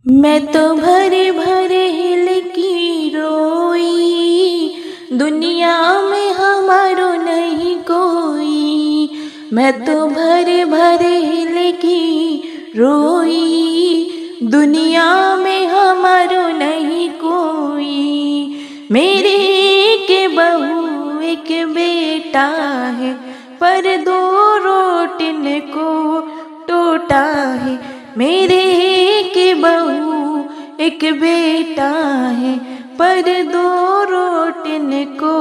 मैं तो भरे भरे हिल की रोई, दुनिया में हमारो नहीं कोई। मैं तो भरे भरे हिल की रोई, दुनिया में हमारो नहीं कोई। मेरे एक बहू एक बेटा है, पर दो रोटन को टोटा है। मेरे एक बहू एक बेटा है, पर दो रोटन को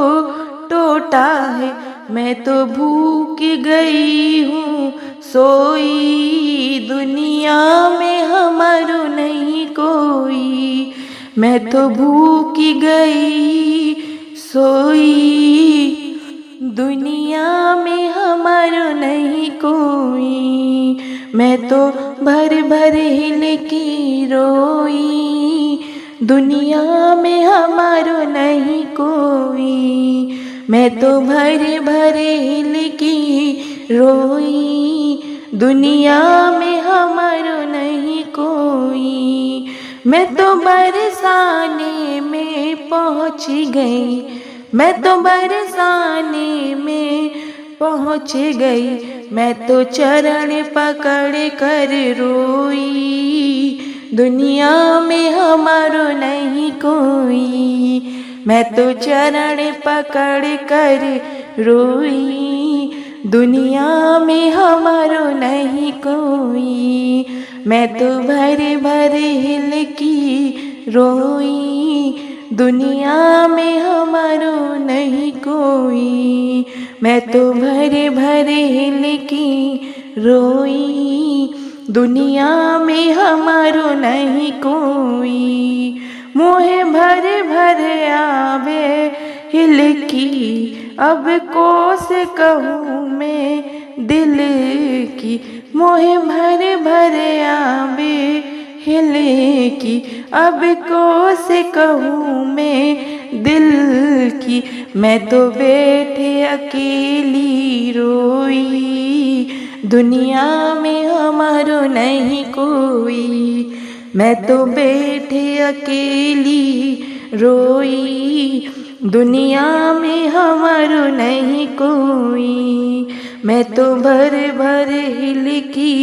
टोटा है। मैं तो भूख गई हूँ सोई, दुनिया में हमारो नहीं कोई। मैं तो भूख गई सोई, दुनिया में हमारो नहीं कोई। मैं तो भर भर हिल की रोई, दुनिया में हमारो नहीं कोई। मैं तो भर भर हिल की रोई, दुनिया में हमारो नहीं कोई। मैं तो बरसाने में पहुँच गई, मैं तो बरसाने में पहुँच गई। मैं तो चरण पकड़ कर रोई, दुनिया में हमारो नहीं कोई। मैं तो चरण पकड़ कर रोई, दुनिया में हमारो नहीं कोई। मैं तो भरे भरे हिल की रोई, दुनिया में हमारो नहीं कोई। मैं तो भरे भरे हिल की रोई, दुनिया में हमारो नहीं कोई। मोहे भरे भरे आवे हिल की, अब कोस कहूँ मैं दिल की। मोहे भरे भरे आवे हिल की, अब कोस कहूँ मैं दिल की। मैं तो बैठे अकेली रोई, दुनिया में हमारो नहीं कोई। मैं तो बैठे अकेली रोई, दुनिया में हमारो नहीं कोई। मैं तो भर भर हिल की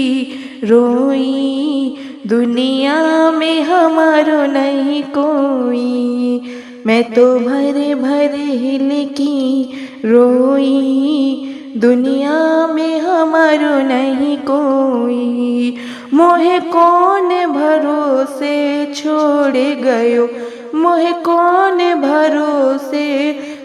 रोई, दुनिया में हमारो नहीं कोई। मैं तो भरे भरे हिल की रोई, दुनिया में हमारो नहीं कोई। मोहे कौन भरोसे छोड़ गयो, मोहे कौन भरोसे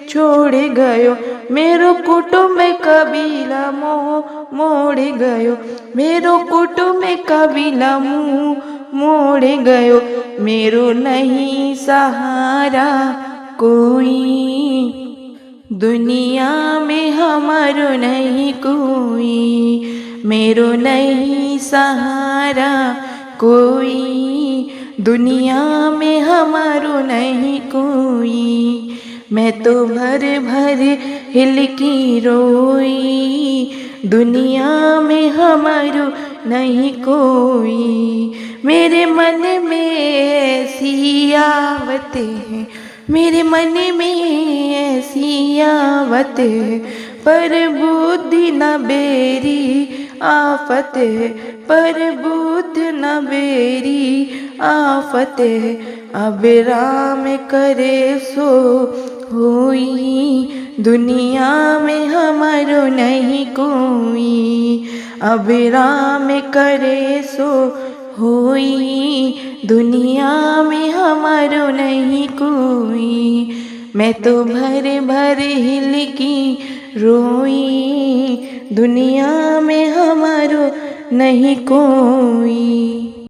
छोड़ गयो। मेरो कुटुंब कबीला मोह मोड़ गयो, मेरो कुटुंब कबीला मुँह मोड़ गयो। मेरो नहीं सहारा कोई, दुनिया में हमारो नहीं कोई। मेरो नहीं सहारा कोई, दुनिया में हमारो नहीं कोई। मैं तो भर भर हिल की रोई, दुनिया में हमारो नहीं कोई। मेरे मन में ऐसी आवत है, मेरे मन में ऐसी आवत है, पर बुद्धि न बेरी आफत है, पर बुद्धि न बेरी आफत है। अब राम करे सो होई, दुनिया में हमारो नहीं कोई। अब राम करे सो होई, दुनिया में हमारो नहीं कोई। मैं तो भरे भरे हिल की रोई, दुनिया में हमारो नहीं कोई।